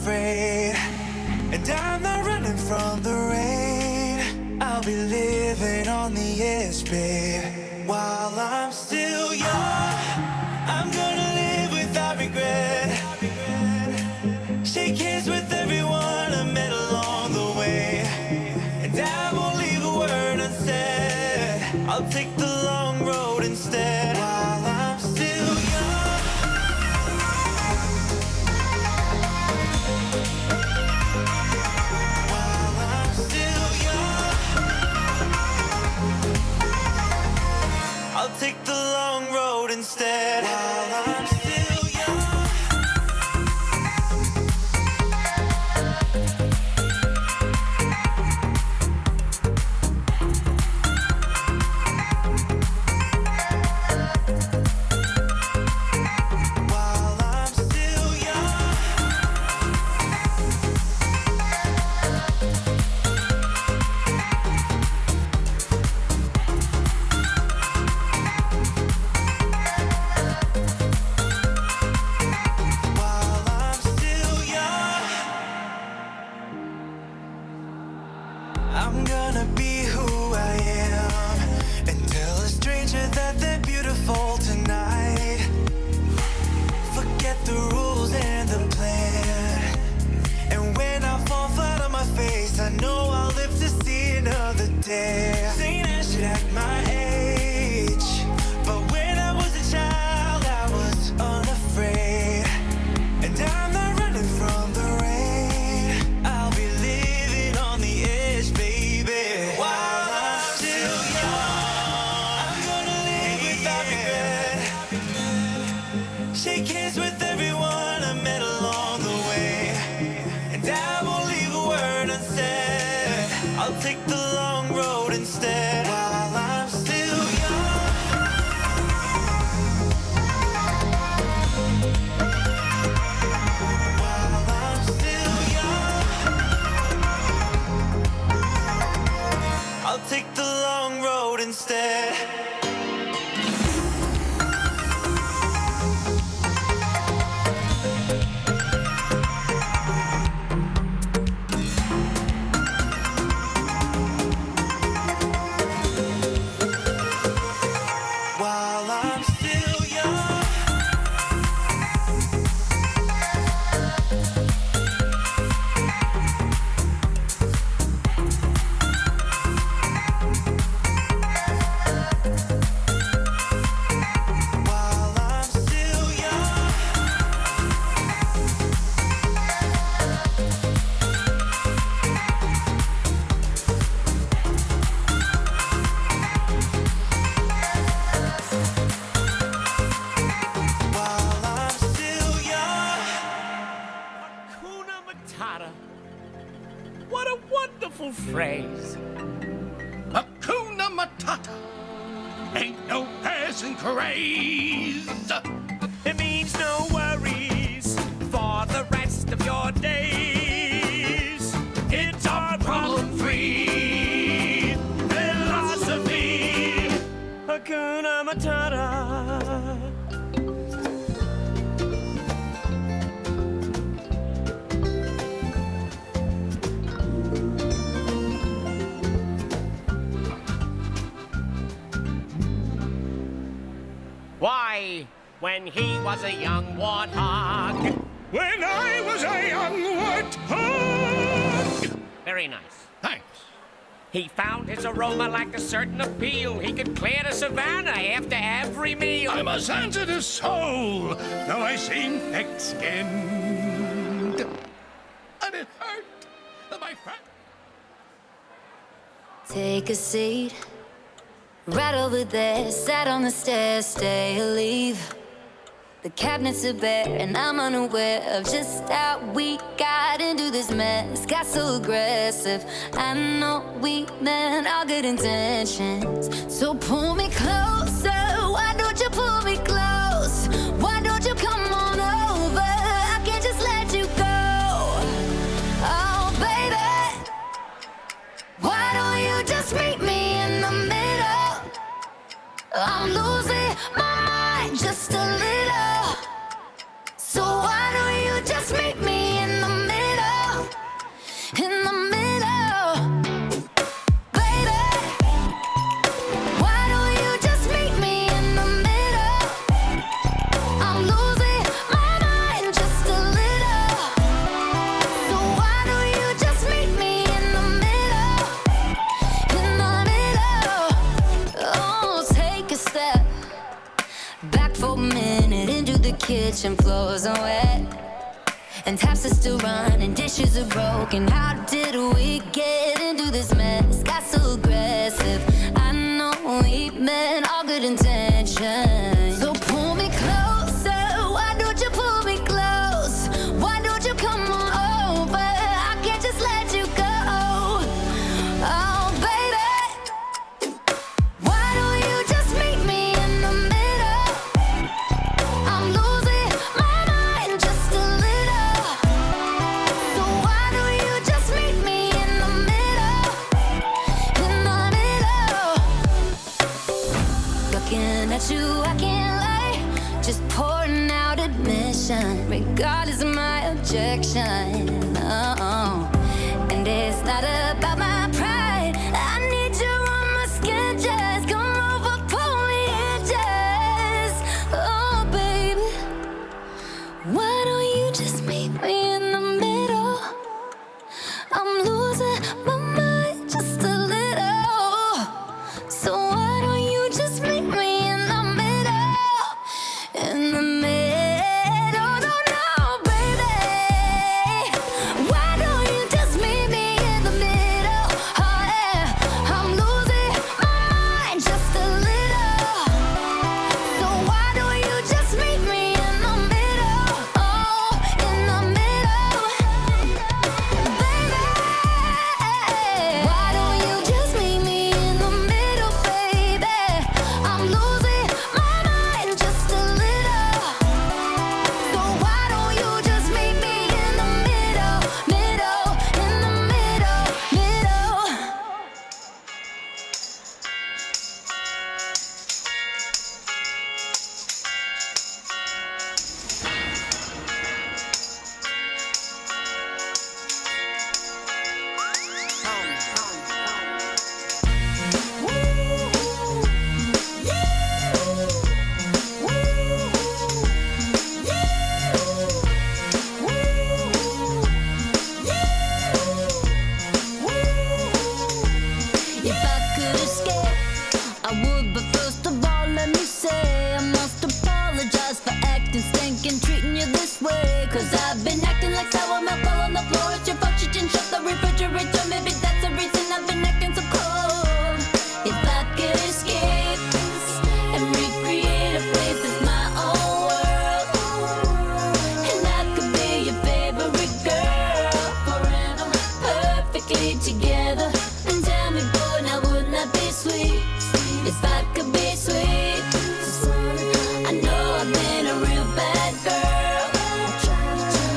unafraid, and I'm not running from the rain. I'll be living on the edge, babe. While I'm still young, I'm gonna live without regret. Shake hands with everyone I met along the way, and I won't leave a word unsaid. I'll take the long road instead. While I'm still young, while I'm still young, I'll take the long road instead. While I'm still young. I'm gonna be who I am and tell a stranger that they're beautiful tonight. Forget the rules and the plan, and when I fall flat on my face, I know I'll live to see another day. Saying I should act my age, but when I was a child I was unafraid, and I'm not running from the rain. I'll be living on the edge, baby. While I'm still young, I'm gonna live without regret. Shake hands with everyone I met along the way, and I won't leave a word unsaid. I'll take the long road instead. While I'm still young. While I'm still young, I'll take the long road instead. While I'm still young. While I'm still young. While I'm still young. Hakuna Matata. What a wonderful phrase. Hakuna Matata. Ain't no passing craze. It means no worries for the rest of your days. It's our problem-free philosophy. Hakuna Matata. Why, when he was a young warthog. When I was a young warthog. Very nice. Thanks. He found his aroma like a certain appeal. He could clear the savannah after every meal. I'm a sensitive soul, though I seem thick-skinned. And it hurt, my friend. Take a seat, right over there, sat on the stairs, stay or leave. The cabinets are bare and I'm unaware of just how we got into this mess. Got so aggressive, I know we meant all good intentions. So pull me closer, why don't you pull me close? Why don't you come on over, I can't just let you go. Oh baby, why don't you just meet me in the middle? I'm losing my mind just a little. So why don't you just meet me in the middle? clothes are wet, and taps are still running, dishes are broken. How did we get into this mess? Got so aggressive. I know we meant all good intentions. So pull me closer. Why don't you pull me close? Why don't you come on over? I can't just let you go. Oh, baby. Why don't you just meet me in the middle? I'm losing my mind just a little. So why don't you just meet me in the middle? In the middle. Looking at you, I can't lie. Just pouring out admission, regardless of my objection. Oh, and it's not about my pride. I need you on my skin, just come over, pull me in, just. Oh, baby, why don't you just meet me in the middle? I'm losing my mind just a little. So why don't you just meet me in the middle? In the middle, no, no, baby. Why don't you just meet me in the middle? Oh, yeah. I'm losing my mind just a little. So why don't you just meet me in the middle? Oh, in the middle, baby. Why don't you just meet me in the middle, baby? I'm losing my mind just a little. So why don't you just meet me in the middle, middle, in the middle, middle? If I could escape, I would, but first of all, let me say I must apologize for acting stinking, treating you this way. Cause I've been acting like sour milk all on the floor. It's your fault you didn't shut the refrigerator. Maybe that's the reason I've been acting so cold. If I could escape and recreate a place that's my own world, and I could be your favorite girl forever, perfectly together. And tell me, boy, now wouldn't that be sweet? If I could be sweet. I know I've been a real bad girl.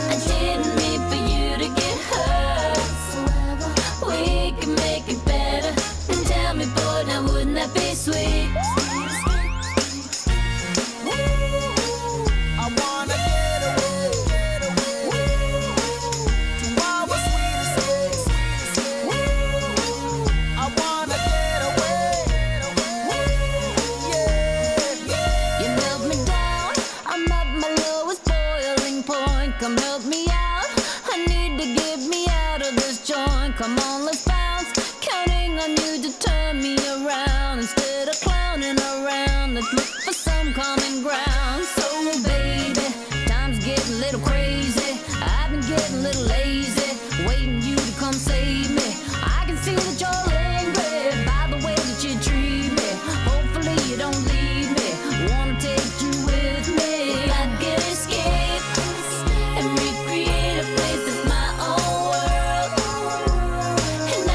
I didn't mean for you to get hurt. We can make it better. And tell me, boy, now wouldn't that be sweet? I wanna get away to our sweet escape. I wanna get away, yeah. You melt me down, I'm at my lowest boiling point. Come help me out, I need to get me out of this joint. Come on, let's bounce, counting on you to turn me around. Instead of clowning around, let's look for some common ground. So baby, time's getting a little crazy. I've been getting a little lazy, waiting you to come save me. I can see that you're angry by the way that you treat me. Hopefully you don't leave me, wanna take you with me. If I could escape and recreate a place that's my own world, and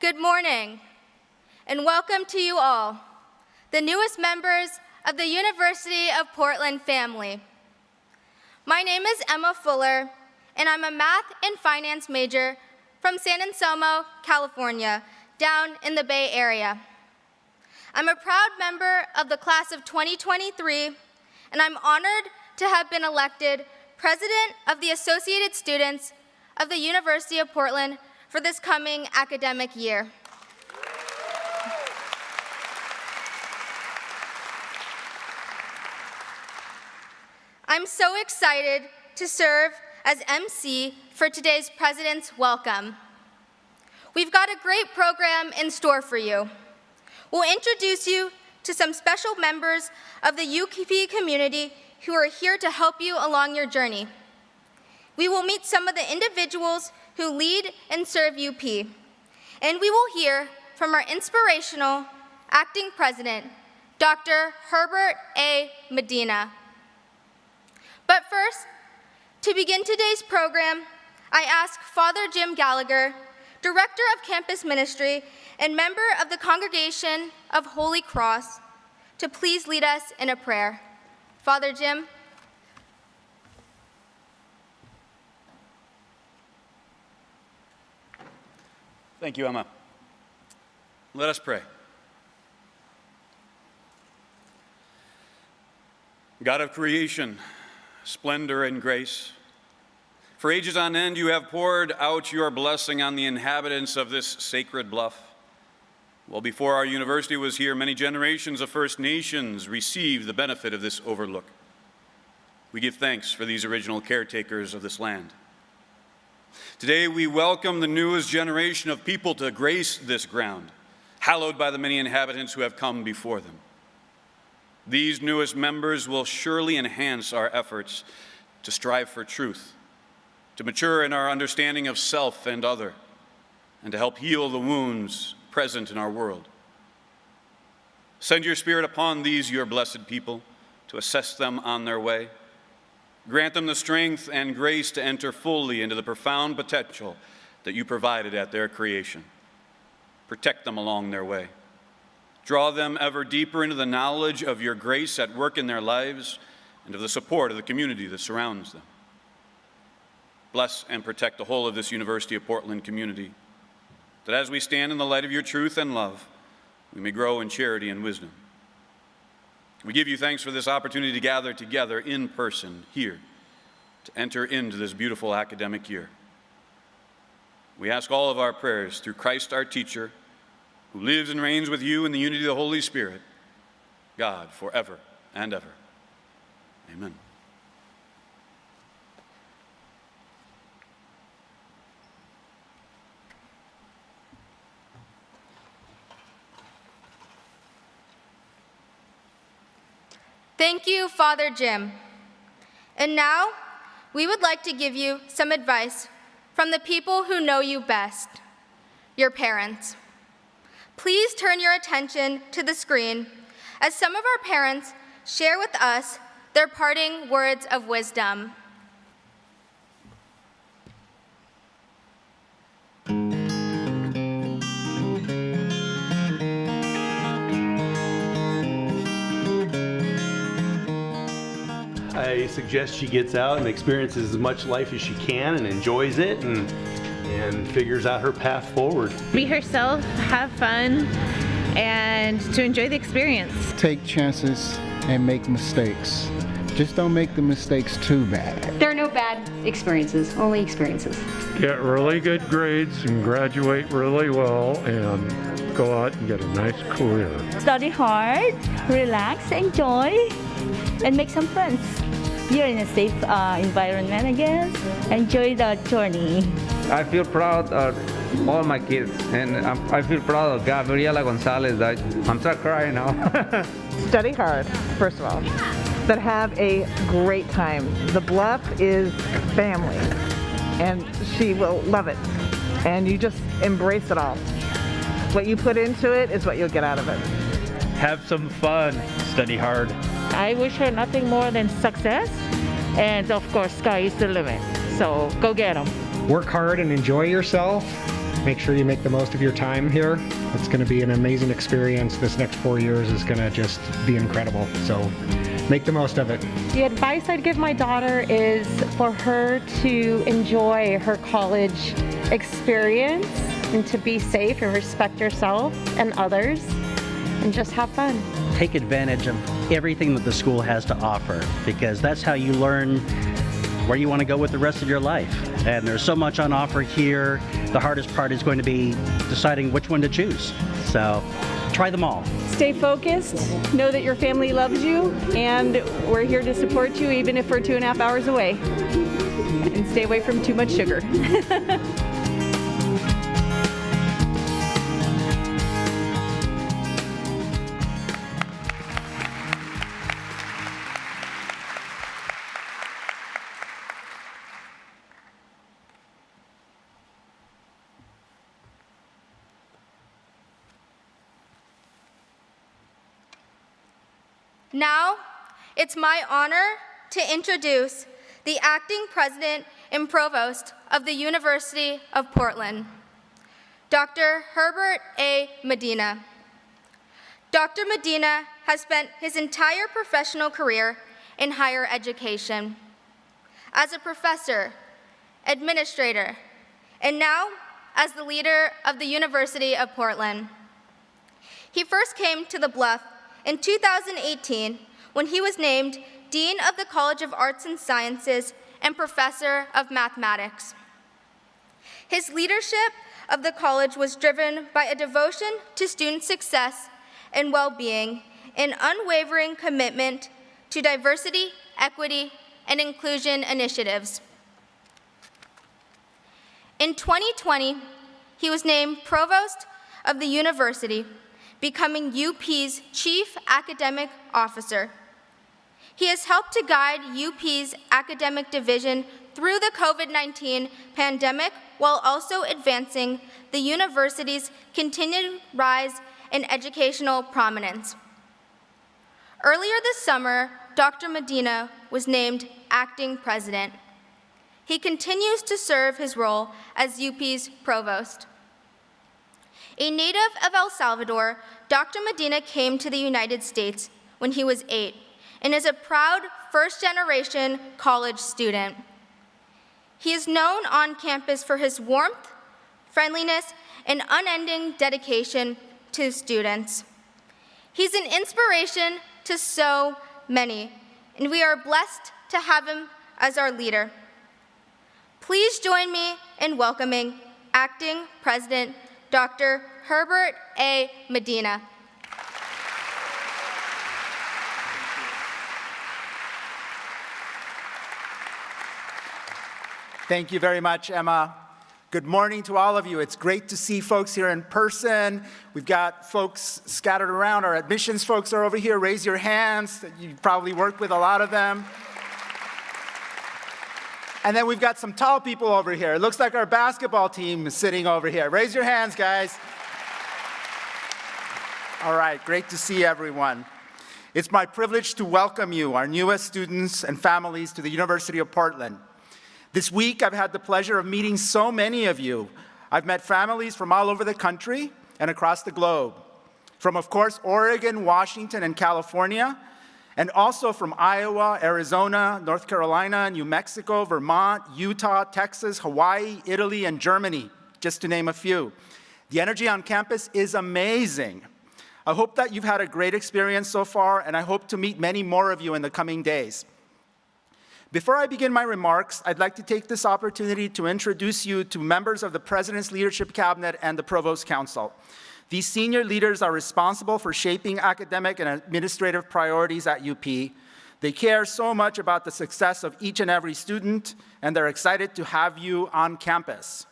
Good morning, and welcome to you all, the newest members of the University of Portland family. My name is Emma Fuller, and I'm a math and finance major from San Anselmo, California, down in the Bay Area. I'm a proud member of the class of 2023, and I'm honored to have been elected President of the Associated Students of the University of Portland for this coming academic year. I'm so excited to serve as MC for today's President's Welcome. We've got a great program in store for you. We'll introduce you to some special members of the UP community who are here to help you along your journey. We will meet some of the individuals who lead and serve UP, and we will hear from our inspirational acting president, Dr. Herbert A. Medina. But first, to begin today's program, I ask Father Jim Gallagher, Director of Campus Ministry and member of the Congregation of Holy Cross, to please lead us in a prayer. Father Jim. Thank you, Emma. Let us pray. God of creation, splendor and grace, for ages on end you have poured out your blessing on the inhabitants of this sacred bluff. Well, before our university was here, many generations of First Nations received the benefit of this overlook. We give thanks for these original caretakers of this land. Today, we welcome the newest generation of people to grace this ground, hallowed by the many inhabitants who have come before them. These newest members will surely enhance our efforts to strive for truth, to mature in our understanding of self and other, and to help heal the wounds present in our world. Send your Spirit upon these, your blessed people, to assess them on their way. Grant them the strength and grace to enter fully into the profound potential that you provided at their creation. Protect them along their way. Draw them ever deeper into the knowledge of your grace at work in their lives and of the support of the community that surrounds them. Bless and protect the whole of this University of Portland community, that as we stand in the light of your truth and love, we may grow in charity and wisdom. We give you thanks for this opportunity to gather together in person here to enter into this beautiful academic year. We ask all of our prayers through Christ our teacher, who lives and reigns with you in the unity of the Holy Spirit, God, forever and ever. Amen. Thank you, Father Jim. And now, we would like to give you some advice from the people who know you best, your parents. Please turn your attention to the screen as some of our parents share with us their parting words of wisdom. I suggest she gets out and experiences as much life as she can and enjoys it and figures out her path forward. Be herself, have fun, and to enjoy the experience. Take chances and make mistakes. Just don't make the mistakes too bad. There are no bad experiences, only experiences. Get really good grades and graduate really well and go out and get a nice career. Study hard, relax, enjoy, and make some friends. You're in a safe environment, I guess. Enjoy the journey. I feel proud of all my kids, and I feel proud of Gabriela Gonzalez. I'm start crying now. Study hard, first of all, but have a great time. The Bluff is family, and she will love it, and you just embrace it all. What you put into it is what you'll get out of it. Have some fun, study hard. I wish her nothing more than success, and of course, sky is the limit. So go get them. Work hard and enjoy yourself, Make sure you make the most of your time here. It's going to be an amazing experience. This next 4 years is going to just be incredible. So make the most of it. The advice I'd give my daughter is for her to enjoy her college experience and to be safe and respect herself and others and just have fun. Take advantage of everything that the school has to offer, because that's how you learn where you want to go with the rest of your life. And there's so much on offer here. The hardest part is going to be deciding which one to choose. So try them all. Stay focused, know that your family loves you, and we're here to support you even if we're 2.5 hours away. And stay away from too much sugar. Now, it's my honor to introduce the acting president and provost of the University of Portland, Dr. Herbert A. Medina. Dr. Medina has spent his entire professional career in higher education as a professor, administrator, and now as the leader of the University of Portland. He first came to the Bluff in 2018, when he was named Dean of the College of Arts and Sciences and Professor of Mathematics. His leadership of the college was driven by a devotion to student success and well-being, an unwavering commitment to diversity, equity, and inclusion initiatives. In 2020, he was named Provost of the University, becoming UP's Chief Academic Officer. He has helped to guide UP's academic division through the COVID-19 pandemic while also advancing the university's continued rise in educational prominence. Earlier this summer, Dr. Medina was named acting president. He continues to serve his role as UP's provost. A native of El Salvador, Dr. Medina came to the United States when he was 8 and is a proud first-generation college student. He is known on campus for his warmth, friendliness, and unending dedication to students. He's an inspiration to so many, and we are blessed to have him as our leader. Please join me in welcoming Acting President Dr. Herbert A. Medina. Thank you very much, Emma. Good morning to all of you. It's great to see folks here in person. We've got folks scattered around. Our admissions folks are over here. Raise your hands. You probably worked with a lot of them. And then we've got some tall people over here. It looks like our basketball team is sitting over here. Raise your hands, guys. All right, great to see everyone. It's my privilege to welcome you, our newest students and families, to the University of Portland. This week, I've had the pleasure of meeting so many of you. I've met families from all over the country and across the globe. From, of course, Oregon, Washington, and California, and also from Iowa, Arizona, North Carolina, New Mexico, Vermont, Utah, Texas, Hawaii, Italy, and Germany, just to name a few. The energy on campus is amazing. I hope that you've had a great experience so far, and I hope to meet many more of you in the coming days. Before I begin my remarks, I'd like to take this opportunity to introduce you to members of the President's Leadership Cabinet and the Provost Council. These senior leaders are responsible for shaping academic and administrative priorities at UP. They care so much about the success of each and every student, and they're excited to have you on campus.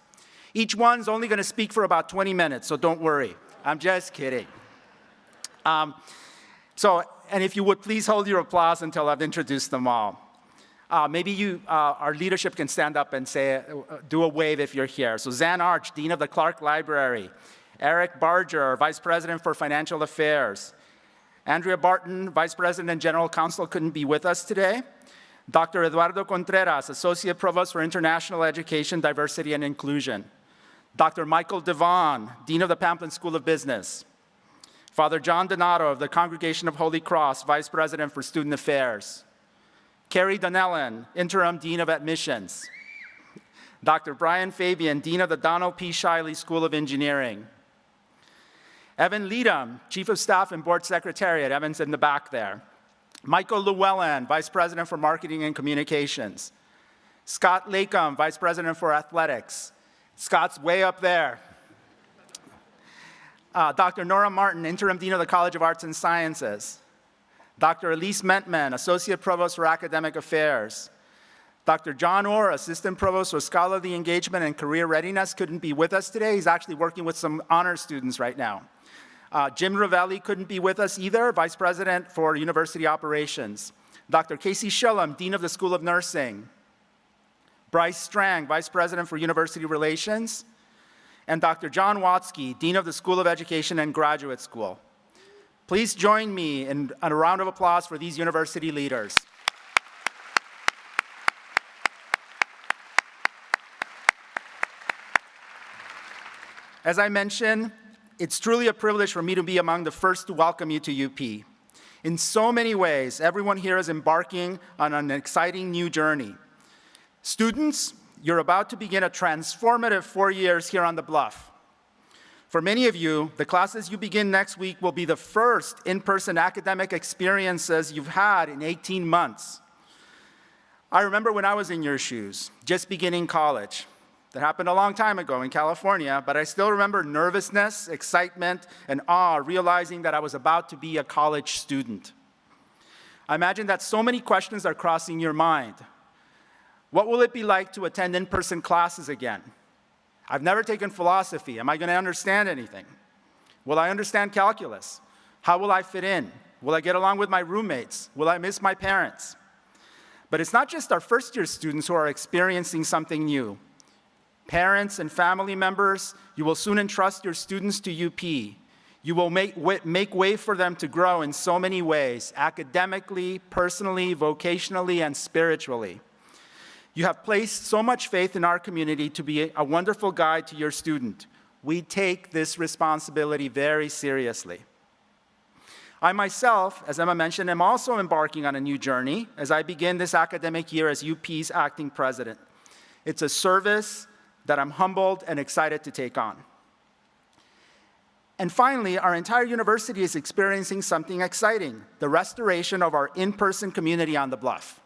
Each one's only going to speak for about 20 minutes, so don't worry. I'm just kidding. And if you would please hold your applause until I've introduced them all. Maybe our leadership can stand up and do a wave if you're here. So Zan Arch, Dean of the Clark Library. Eric Barger, Vice President for Financial Affairs. Andrea Barton, Vice President and General Counsel, couldn't be with us today. Dr. Eduardo Contreras, Associate Provost for International Education, Diversity, and Inclusion. Dr. Michael Devon, Dean of the Pamplin School of Business. Father John Donato of the Congregation of Holy Cross, Vice President for Student Affairs. Carrie Donnellan, Interim Dean of Admissions. Dr. Brian Fabian, Dean of the Donald P. Shiley School of Engineering. Evan Leadham, Chief of Staff and Board Secretariat. Evan's in the back there. Michael Llewellyn, Vice President for Marketing and Communications. Scott Lakem, Vice President for Athletics. Scott's way up there. Dr. Nora Martin, Interim Dean of the College of Arts and Sciences. Dr. Elise Mentman, Associate Provost for Academic Affairs. Dr. John Orr, Assistant Provost for Scholarly Engagement and Career Readiness, couldn't be with us today. He's actually working with some honor students right now. Jim Ravelli couldn't be with us either, Vice President for University Operations. Dr. Casey Shillum, Dean of the School of Nursing. Bryce Strang, Vice President for University Relations. And Dr. John Watsky, Dean of the School of Education and Graduate School. Please join me in a round of applause for these university leaders. As I mentioned, it's truly a privilege for me to be among the first to welcome you to UP. In so many ways, everyone here is embarking on an exciting new journey. Students, you're about to begin a transformative 4 years here on the Bluff. For many of you, the classes you begin next week will be the first in-person academic experiences you've had in 18 months. I remember when I was in your shoes, just beginning college. That happened a long time ago in California, but I still remember nervousness, excitement, and awe, realizing that I was about to be a college student. I imagine that so many questions are crossing your mind. What will it be like to attend in-person classes again? I've never taken philosophy. Am I going to understand anything? Will I understand calculus? How will I fit in? Will I get along with my roommates? Will I miss my parents? But it's not just our first-year students who are experiencing something new. Parents and family members, you will soon entrust your students to UP. You will make way for them to grow in so many ways, academically, personally, vocationally, and spiritually. You have placed so much faith in our community to be a wonderful guide to your student. We take this responsibility very seriously. I myself, as Emma mentioned, am also embarking on a new journey as I begin this academic year as UP's acting president. It's a service that I'm humbled and excited to take on. And finally, our entire university is experiencing something exciting, the restoration of our in-person community on the Bluff.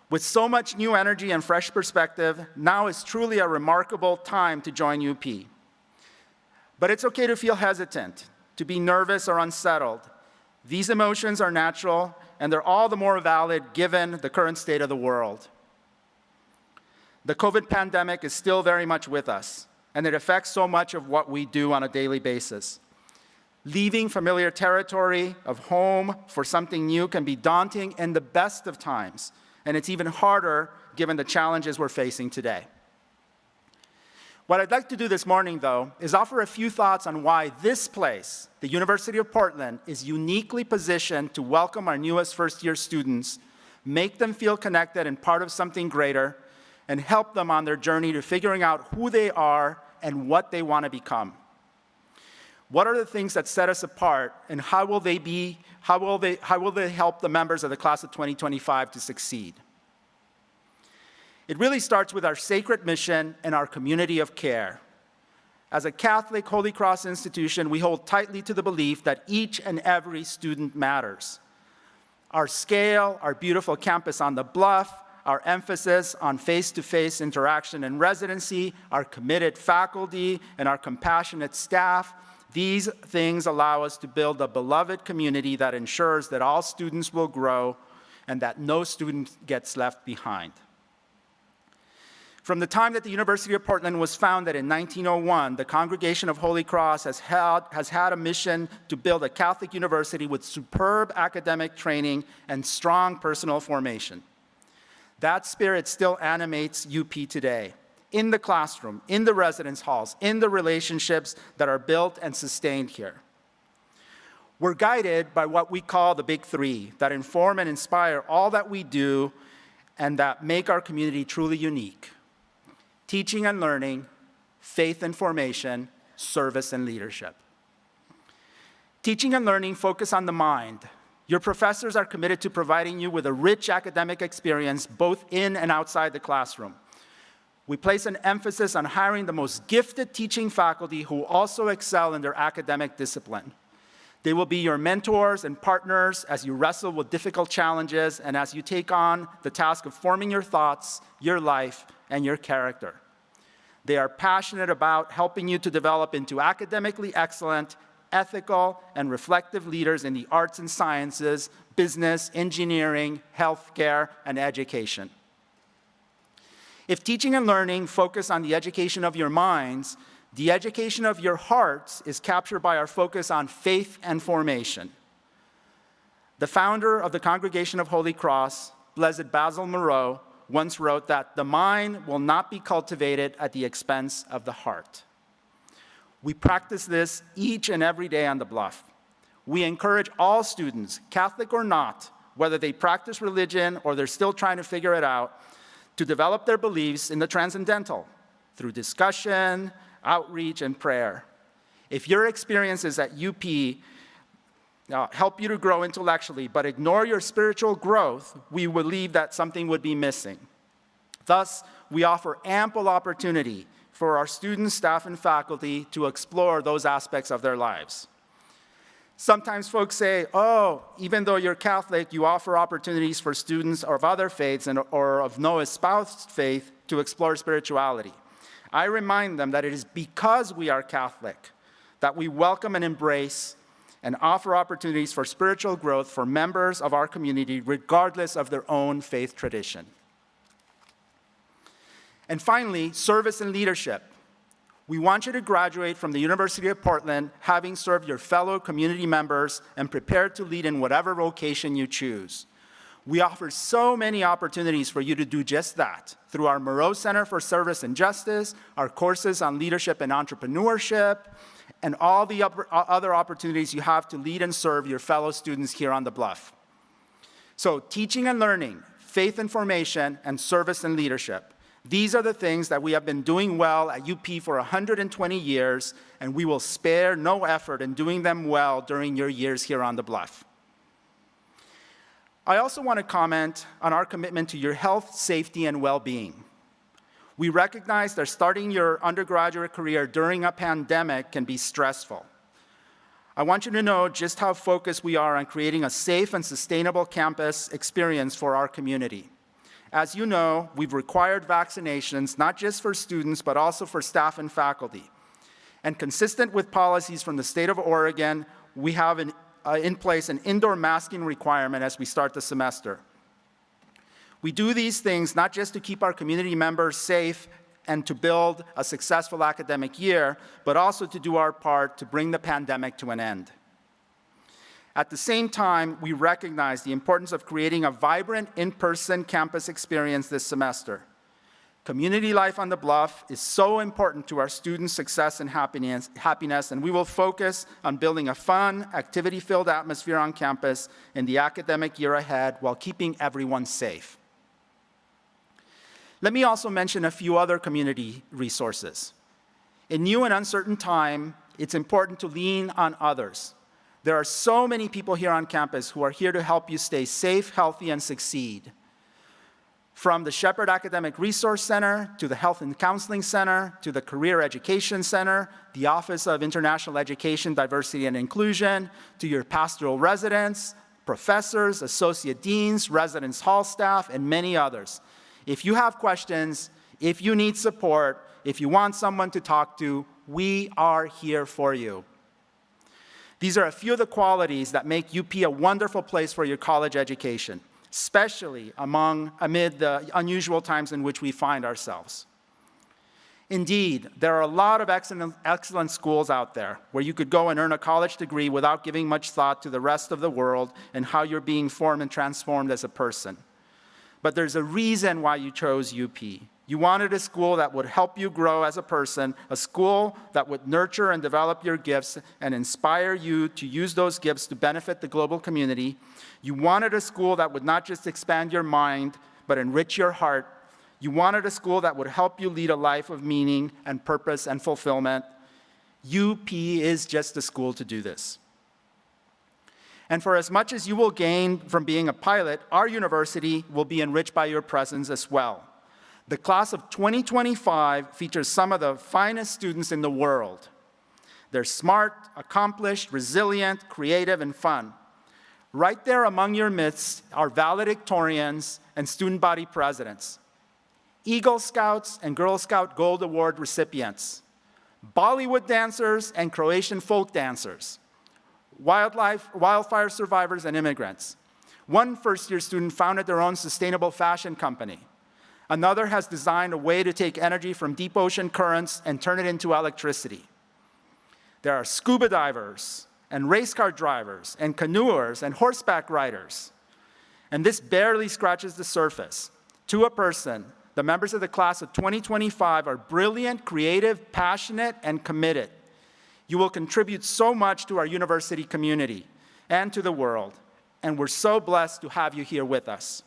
With so much new energy and fresh perspective, now is truly a remarkable time to join UP. But it's okay to feel hesitant, to be nervous or unsettled. These emotions are natural, and they're all the more valid given the current state of the world. The COVID pandemic is still very much with us, and it affects so much of what we do on a daily basis. Leaving familiar territory of home for something new can be daunting in the best of times, and it's even harder given the challenges we're facing today. What I'd like to do this morning, though, is offer a few thoughts on why this place, the University of Portland, is uniquely positioned to welcome our newest first-year students, make them feel connected and part of something greater, and help them on their journey to figuring out who they are and what they want to become. What are the things that set us apart, and how will they help the members of the class of 2025 to succeed? It really starts with our sacred mission and our community of care. As a Catholic Holy Cross institution, we hold tightly to the belief that each and every student matters. Our scale, our beautiful campus on the Bluff, our emphasis on face-to-face interaction and residency, our committed faculty, and our compassionate staff, these things allow us to build a beloved community that ensures that all students will grow and that no student gets left behind. From the time that the University of Portland was founded in 1901, the Congregation of Holy Cross has had a mission to build a Catholic university with superb academic training and strong personal formation. That spirit still animates UP today, in the classroom, in the residence halls, in the relationships that are built and sustained here. We're guided by what we call the big three that inform and inspire all that we do and that make our community truly unique: teaching and learning, faith and formation, service and leadership. Teaching and learning focus on the mind. Your professors are committed to providing you with a rich academic experience both in and outside the classroom. We place an emphasis on hiring the most gifted teaching faculty who also excel in their academic discipline. They will be your mentors and partners as you wrestle with difficult challenges and as you take on the task of forming your thoughts, your life, and your character. They are passionate about helping you to develop into academically excellent, ethical, and reflective leaders in the arts and sciences, business, engineering, healthcare, and education. If teaching and learning focus on the education of your minds, the education of your hearts is captured by our focus on faith and formation. The founder of the Congregation of Holy Cross, Blessed Basil Moreau, once wrote that the mind will not be cultivated at the expense of the heart. We practice this each and every day on the Bluff. We encourage all students, Catholic or not, whether they practice religion or they're still trying to figure it out, to develop their beliefs in the transcendental through discussion, outreach, and prayer. If your experiences at UP help you to grow intellectually but ignore your spiritual growth, we believe that something would be missing. Thus, we offer ample opportunity for our students, staff, and faculty to explore those aspects of their lives. Sometimes folks say, oh, even though you're Catholic, you offer opportunities for students of other faiths or of no espoused faith to explore spirituality. I remind them that it is because we are Catholic that we welcome and embrace and offer opportunities for spiritual growth for members of our community, regardless of their own faith tradition. And finally, service and leadership. We want you to graduate from the University of Portland having served your fellow community members and prepared to lead in whatever vocation you choose. We offer so many opportunities for you to do just that through our Moreau Center for Service and Justice, our courses on leadership and entrepreneurship, and all the other opportunities you have to lead and serve your fellow students here on the Bluff. So teaching and learning, faith and formation, and service and leadership. These are the things that we have been doing well at UP for 120 years, and we will spare no effort in doing them well during your years here on the Bluff. I also want to comment on our commitment to your health, safety, and well-being. We recognize that starting your undergraduate career during a pandemic can be stressful. I want you to know just how focused we are on creating a safe and sustainable campus experience for our community. As you know, we've required vaccinations, not just for students, but also for staff and faculty. And consistent with policies from the state of Oregon, we have in place an indoor masking requirement as we start the semester. We do these things not just to keep our community members safe and to build a successful academic year, but also to do our part to bring the pandemic to an end. At the same time, we recognize the importance of creating a vibrant in-person campus experience this semester. Community life on the Bluff is so important to our students' success and happiness, and we will focus on building a fun, activity-filled atmosphere on campus in the academic year ahead while keeping everyone safe. Let me also mention a few other community resources. In new and uncertain time, it's important to lean on others. There are so many people here on campus who are here to help you stay safe, healthy, and succeed. From the Shepherd Academic Resource Center, to the Health and Counseling Center, to the Career Education Center, the Office of International Education, Diversity, and Inclusion, to your pastoral residents, professors, associate deans, residence hall staff, and many others. If you have questions, if you need support, if you want someone to talk to, we are here for you. These are a few of the qualities that make UP a wonderful place for your college education, especially amid the unusual times in which we find ourselves. Indeed, there are a lot of excellent schools out there where you could go and earn a college degree without giving much thought to the rest of the world and how you're being formed and transformed as a person. But there's a reason why you chose UP. You wanted a school that would help you grow as a person, a school that would nurture and develop your gifts and inspire you to use those gifts to benefit the global community. You wanted a school that would not just expand your mind, but enrich your heart. You wanted a school that would help you lead a life of meaning and purpose and fulfillment. UP is just the school to do this. And for as much as you will gain from being a pilot, our university will be enriched by your presence as well. The class of 2025 features some of the finest students in the world. They're smart, accomplished, resilient, creative, and fun. Right there among your midst are valedictorians and student body presidents, Eagle Scouts and Girl Scout Gold Award recipients, Bollywood dancers and Croatian folk dancers, wildfire survivors and immigrants. One first-year student founded their own sustainable fashion company. Another has designed a way to take energy from deep ocean currents and turn it into electricity. There are scuba divers and race car drivers and canoers and horseback riders. And this barely scratches the surface. To a person, the members of the class of 2025 are brilliant, creative, passionate, and committed. You will contribute so much to our university community and to the world, and we're so blessed to have you here with us.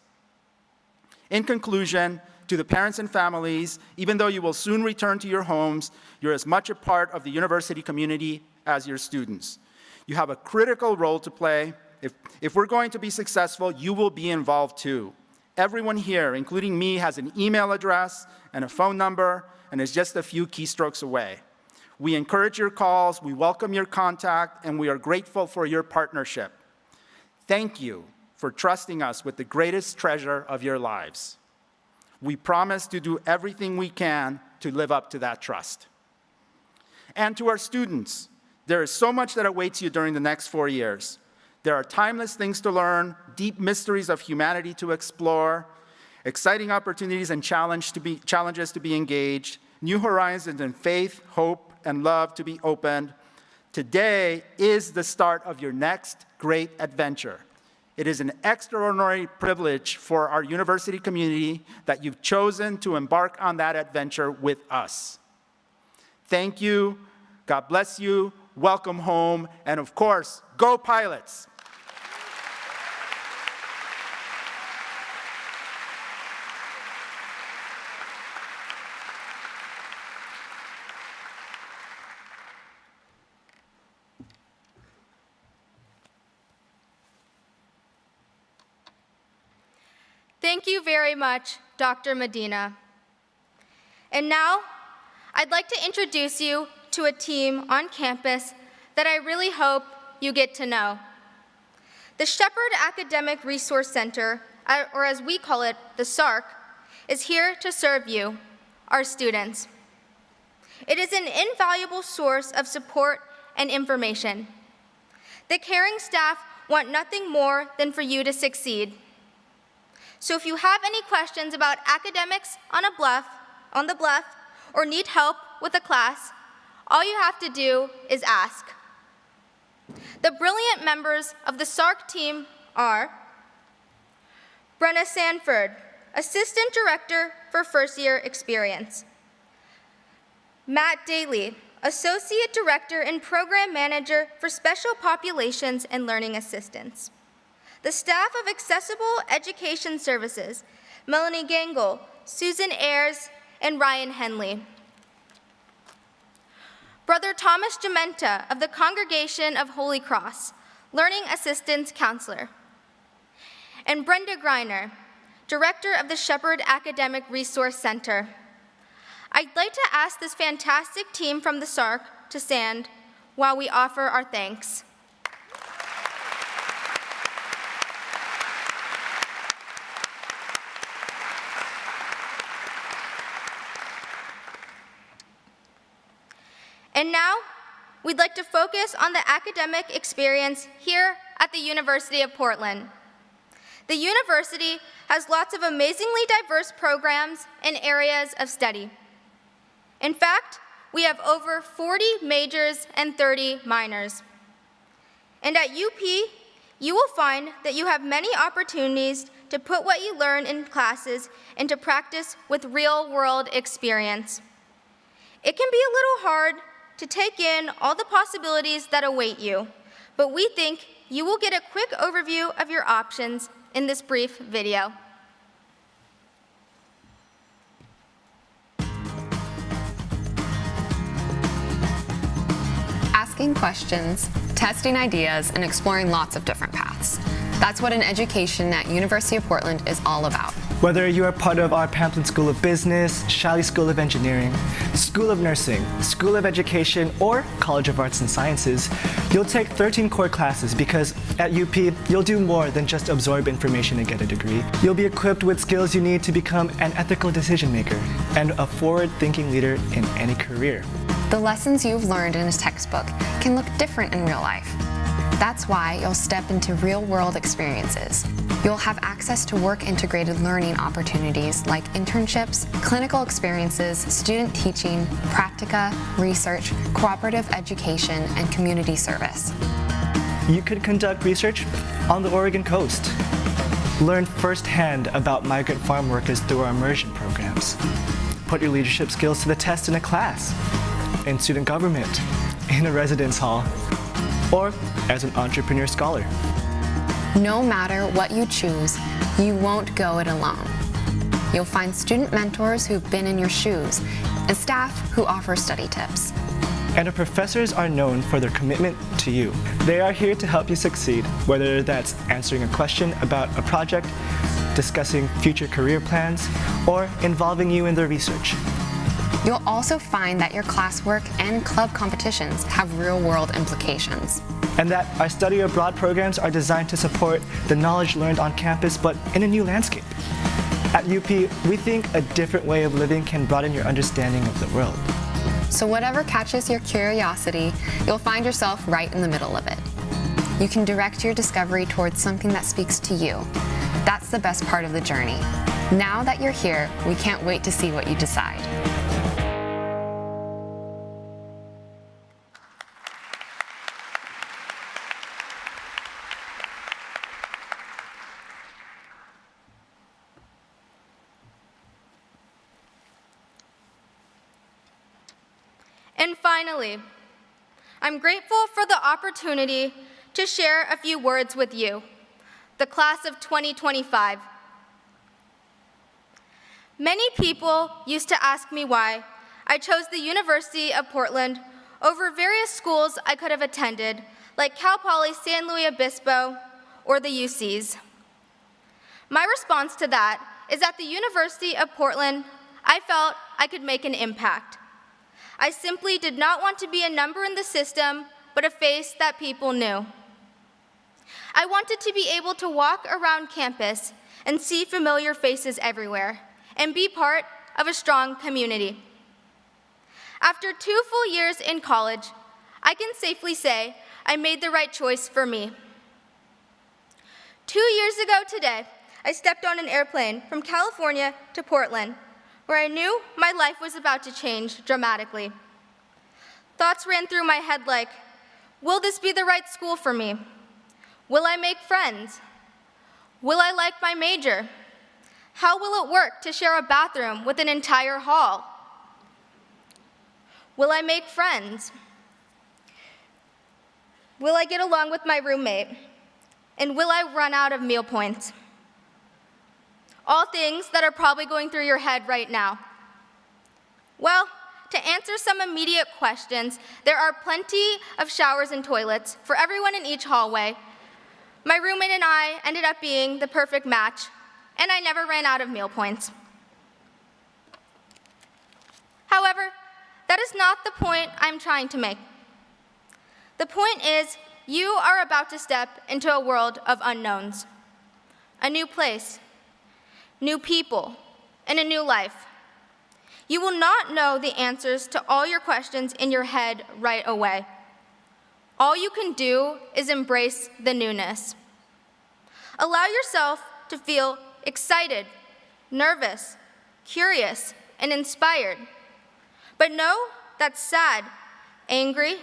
In conclusion, to the parents and families, even though you will soon return to your homes, you're as much a part of the university community as your students. You have a critical role to play. If we're going to be successful, you will be involved too. Everyone here, including me, has an email address and a phone number, and is just a few keystrokes away. We encourage your calls, we welcome your contact, and we are grateful for your partnership. Thank you for trusting us with the greatest treasure of your lives. We promise to do everything we can to live up to that trust. And to our students, there is so much that awaits you during the next 4 years. There are timeless things to learn, deep mysteries of humanity to explore, exciting opportunities and challenges to be engaged, new horizons in faith, hope, and love to be opened. Today is the start of your next great adventure. It is an extraordinary privilege for our university community that you've chosen to embark on that adventure with us. Thank you. God bless you. Welcome home. And of course, go Pilots! Thank you very much, Dr. Medina. And now, I'd like to introduce you to a team on campus that I really hope you get to know. The Shepherd Academic Resource Center, or as we call it, the SARC, is here to serve you, our students. It is an invaluable source of support and information. The caring staff want nothing more than for you to succeed. So if you have any questions about academics on the bluff, or need help with a class, all you have to do is ask. The brilliant members of the SARC team are Brenna Sanford, Assistant Director for First Year Experience. Matt Daly, Associate Director and Program Manager for Special Populations and Learning Assistance. The staff of Accessible Education Services, Melanie Gangle, Susan Ayers, and Ryan Henley. Brother Thomas Gementa of the Congregation of Holy Cross, Learning Assistance Counselor. And Brenda Greiner, Director of the Shepherd Academic Resource Center. I'd like to ask this fantastic team from the SARC to stand while we offer our thanks. And now, we'd like to focus on the academic experience here at the University of Portland. The university has lots of amazingly diverse programs and areas of study. In fact, we have over 40 majors and 30 minors. And at UP, you will find that you have many opportunities to put what you learn in classes into practice with real-world experience. It can be a little hard to take in all the possibilities that await you, but we think you will get a quick overview of your options in this brief video. asking questions, testing ideas, and exploring lots of different paths. That's what an education at University of Portland is all about. Whether you are part of our Pamplin School of Business, Shalley School of Engineering, School of Nursing, School of Education, or College of Arts and Sciences, you'll take 13 core classes because at UP, you'll do more than just absorb information and get a degree. You'll be equipped with skills you need to become an ethical decision maker and a forward-thinking leader in any career. The lessons you've learned in a textbook can look different in real life. That's why you'll step into real-world experiences. You'll have access to work-integrated learning opportunities like internships, clinical experiences, student teaching, practica, research, cooperative education, and community service. You could conduct research on the Oregon coast, learn firsthand about migrant farm workers through our immersion programs, put your leadership skills to the test in a class, in student government, in a residence hall, or as an entrepreneur scholar. No matter what you choose, you won't go it alone. You'll find student mentors who've been in your shoes and staff who offer study tips. And our professors are known for their commitment to you. They are here to help you succeed, whether that's answering a question about a project, discussing future career plans, or involving you in their research. You'll also find that your classwork and club competitions have real-world implications. And that our study abroad programs are designed to support the knowledge learned on campus, but in a new landscape. At UP, we think a different way of living can broaden your understanding of the world. So whatever catches your curiosity, you'll find yourself right in the middle of it. You can direct your discovery towards something that speaks to you. That's the best part of the journey. Now that you're here, we can't wait to see what you decide. And finally, I'm grateful for the opportunity to share a few words with you, the class of 2025. Many people used to ask me why I chose the University of Portland over various schools I could have attended, like Cal Poly San Luis Obispo or the UCs. My response to that is at the University of Portland, I felt I could make an impact. I simply did not want to be a number in the system, but a face that people knew. I wanted to be able to walk around campus and see familiar faces everywhere, and be part of a strong community. After 2 full years in college, I can safely say I made the right choice for me. 2 years ago today, I stepped on an airplane from California to Portland, where I knew my life was about to change dramatically. Thoughts ran through my head like, will this be the right school for me? Will I make friends? Will I like my major? How will it work to share a bathroom with an entire hall? Will I make friends? Will I get along with my roommate? And will I run out of meal points? All things that are probably going through your head right now. Well, to answer some immediate questions, there are plenty of showers and toilets for everyone in each hallway. My roommate and I ended up being the perfect match, and I never ran out of meal points. However, that is not the point I'm trying to make. The point is, you are about to step into a world of unknowns, a new place, new people, and a new life. You will not know the answers to all your questions in your head right away. All you can do is embrace the newness. Allow yourself to feel excited, nervous, curious, and inspired. But know that sad, angry,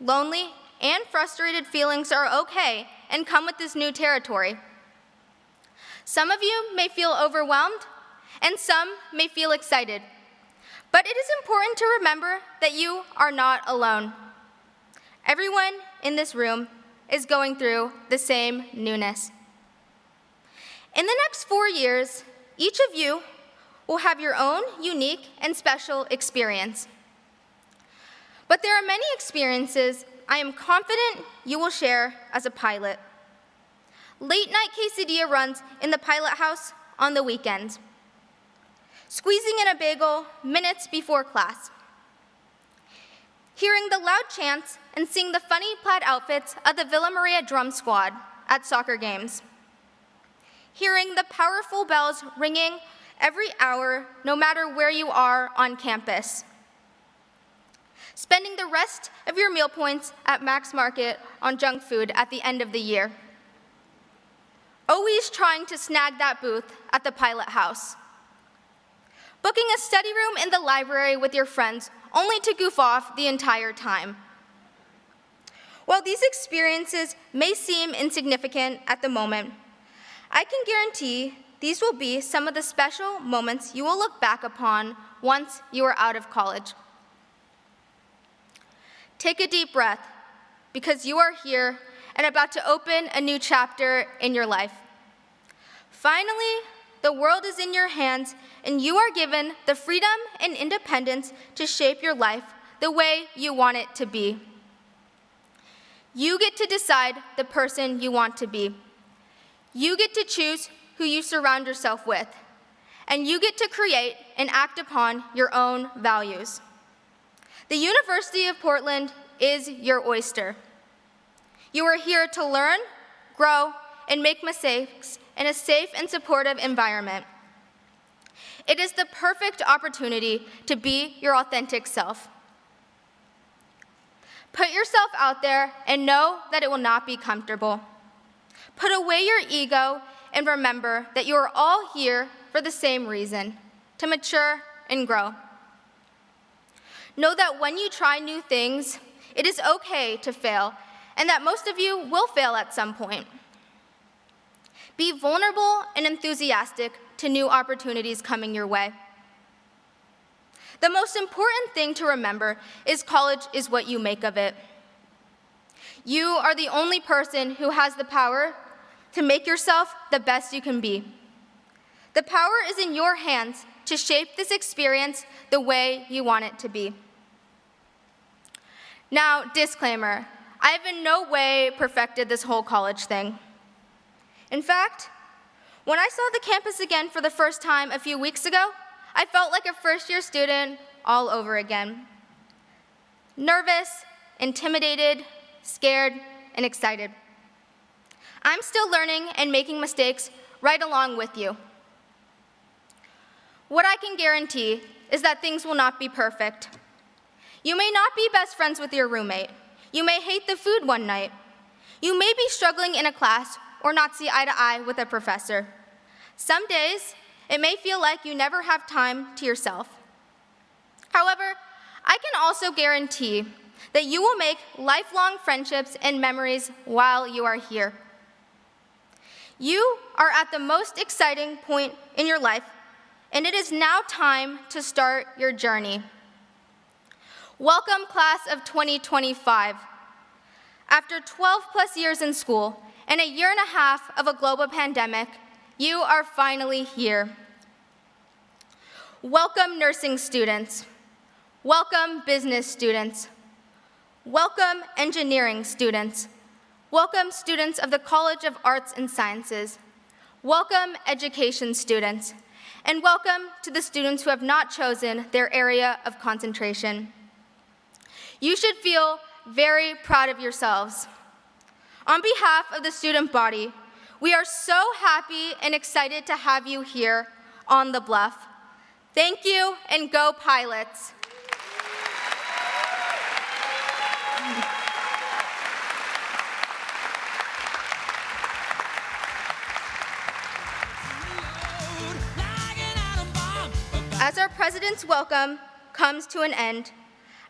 lonely, and frustrated feelings are okay and come with this new territory. Some of you may feel overwhelmed, and some may feel excited. But it is important to remember that you are not alone. Everyone in this room is going through the same newness. In the next 4 years, each of you will have your own unique and special experience. But there are many experiences I am confident you will share as a pilot. Late night quesadilla runs in the pilot house on the weekends. Squeezing in a bagel minutes before class. Hearing the loud chants and seeing the funny plaid outfits of the Villa Maria drum squad at soccer games. Hearing the powerful bells ringing every hour, no matter where you are on campus. Spending the rest of your meal points at Max Market on junk food at the end of the year. Always trying to snag that booth at the pilot house. Booking a study room in the library with your friends only to goof off the entire time. While these experiences may seem insignificant at the moment, I can guarantee these will be some of the special moments you will look back upon once you are out of college. Take a deep breath, because you are here and about to open a new chapter in your life. Finally, the world is in your hands, and you are given the freedom and independence to shape your life the way you want it to be. You get to decide the person you want to be. You get to choose who you surround yourself with, and you get to create and act upon your own values. The University of Portland is your oyster. You are here to learn, grow, and make mistakes in a safe and supportive environment. It is the perfect opportunity to be your authentic self. Put yourself out there and know that it will not be comfortable. Put away your ego and remember that you are all here for the same reason, to mature and grow. Know that when you try new things, it is okay to fail, and that most of you will fail at some point. Be vulnerable and enthusiastic to new opportunities coming your way. The most important thing to remember is college is what you make of it. You are the only person who has the power to make yourself the best you can be. The power is in your hands to shape this experience the way you want it to be. Now, disclaimer, I have in no way perfected this whole college thing. In fact, when I saw the campus again for the first time a few weeks ago, I felt like a first-year student all over again. Nervous, intimidated, scared, and excited. I'm still learning and making mistakes right along with you. What I can guarantee is that things will not be perfect. You may not be best friends with your roommate. You may hate the food one night. You may be struggling in a class or not see eye to eye with a professor. Some days, it may feel like you never have time to yourself. However, I can also guarantee that you will make lifelong friendships and memories while you are here. You are at the most exciting point in your life, and it is now time to start your journey. Welcome, class of 2025. After 12 plus years in school and a year and a half of a global pandemic, you are finally here. Welcome, nursing students. Welcome, business students. Welcome, engineering students. Welcome, students of the College of Arts and Sciences. Welcome, education students. And welcome to the students who have not chosen their area of concentration. You should feel very proud of yourselves. On behalf of the student body, we are so happy and excited to have you here on the Bluff. Thank you, and go Pilots. As our President's welcome comes to an end,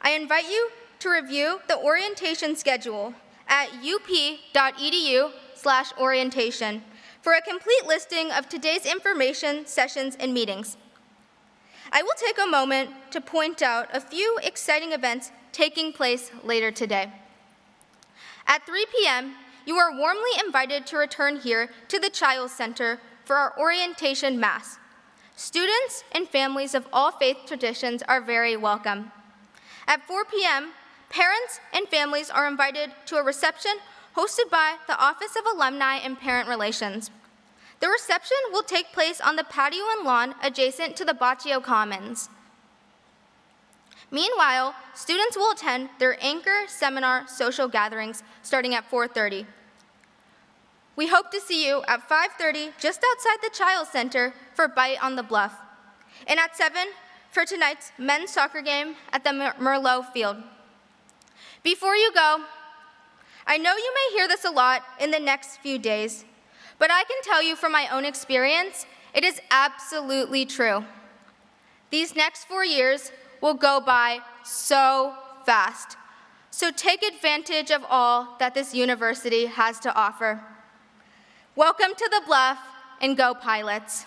I invite you to review the orientation schedule at up.edu/orientation for a complete listing of today's information, sessions, and meetings. I will take a moment to point out a few exciting events taking place later today. At 3 p.m., you are warmly invited to return here to the Child Center for our orientation Mass. Students and families of all faith traditions are very welcome. At 4 p.m., parents and families are invited to a reception hosted by the Office of Alumni and Parent Relations. The reception will take place on the patio and lawn adjacent to the Baccio Commons. Meanwhile, students will attend their anchor seminar social gatherings starting at 4:30. We hope to see you at 5:30 just outside the Child Center for Bite on the Bluff, and at 7 for tonight's men's soccer game at the Merlot Field. Before you go, I know you may hear this a lot in the next few days, but I can tell you from my own experience, it is absolutely true. These next 4 years will go by so fast. So take advantage of all that this university has to offer. Welcome to the Bluff, and go Pilots.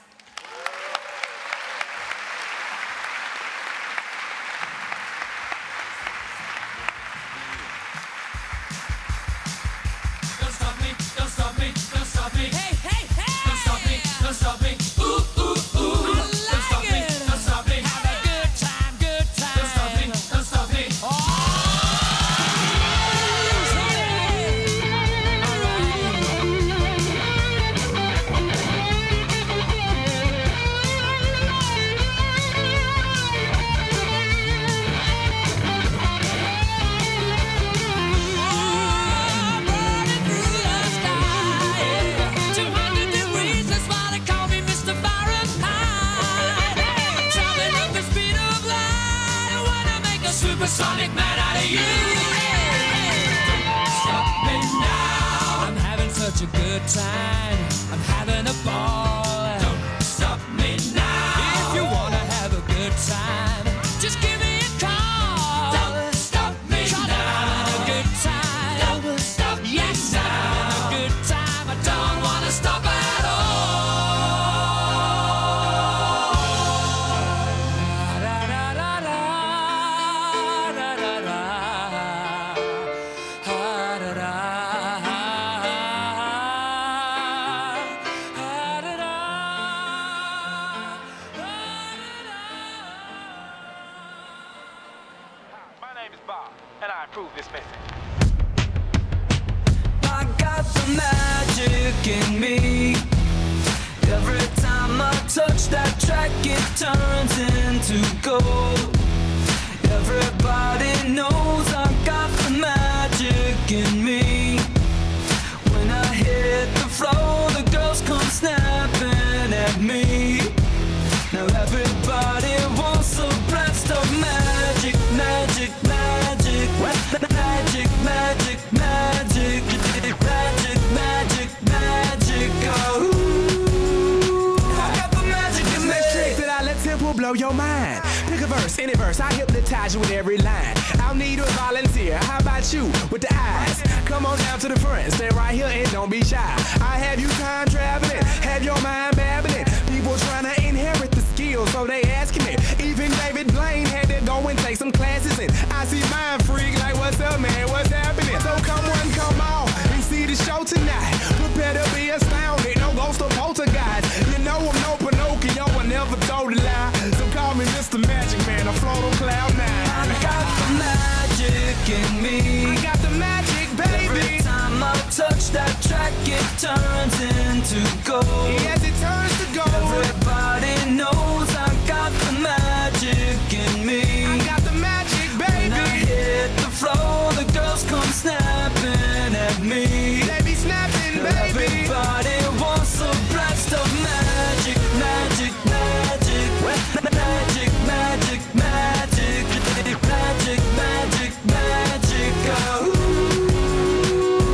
Don't stop me, don't stop me, don't stop me. Hey, hey, hey! Don't stop me, don't stop me. Ooh, ooh, ooh. Don't stop me, don't stop me. Have a good time, good time. Don't stop me, don't stop me. Supersonic man out of you. Don't stop me now. I'm having such a good time. I'm having a ball. Don't stop me now. If you wanna have a good time, just give me a call. Don't stop me now. I'm having a good time. Don't stop me now. Yes, I'm having a good time. I don't wanna stop at all. And I approve this message. I got the magic in me. Every time I touch that track, it turns into gold. Everybody knows I got the magic in me. When I hit the floor, the girls come snapping at me. Now everybody wants a blast of magic, magic, magic, magic, magic, magic, magic, magic, magic, oh. I got the magic in me. Trick that I let tempo blow your mind. Pick a verse, any verse, I hypnotize you with every line. I'll need a volunteer. How about you with the eyes? Come on down to the front, stay right here and don't be shy. I have you time traveling, have your mind babbling. People trying to inherit the skills, so they asking me. Even David Blaine had to go and take some classes, and I see mind freak like, what's up, man? What's happening? So come on, come on, and see the show tonight. Prepare to be astounded, no ghost or poltergeist. You know I'm no Pinocchio, I never told a lie. So call me Mr. Magic Man, I float on cloud nine. I got the magic in me. I got the magic, baby. Every time I touch that track, it turns into gold. Yes, it turns to gold. Everybody knows I got the magic in me. I got the magic, baby. When I hit the floor, the girls come snapping at me. They be snapping, baby. Everybody wants a blast of magic, magic, magic, magic, magic, magic, magic, magic, magic, oh.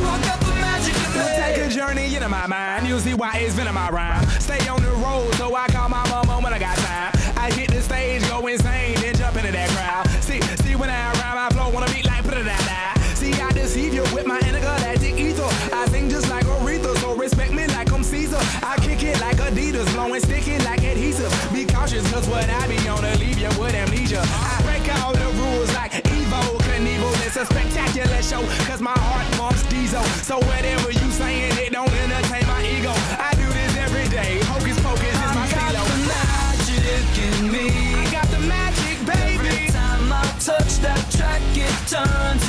I got the magic in me. Take a journey into my mind. You'll see why it's been in my rhyme. Stay on the road, so I call my mama when I got time. I hit the stage, go insane, then jump into that crowd. See when I rhyme, I flow, wanna beat like put it out. See, I deceive you with my intergalactic ether. I sing just like Aretha, so respect me like I'm Caesar. I kick it like Adidas, blowing sticky like adhesive. Be cautious, cause what I be on to leave you with amnesia. I break all the rules like Evo Knievel. It's a spectacular show, cause my heart pumps diesel. So whatever you saying, it don't entertain my ego. I do this every day, hocus pocus is my stilo. I got the magic in me. I got the magic, baby. Every time I touch that track, it turns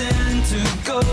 go.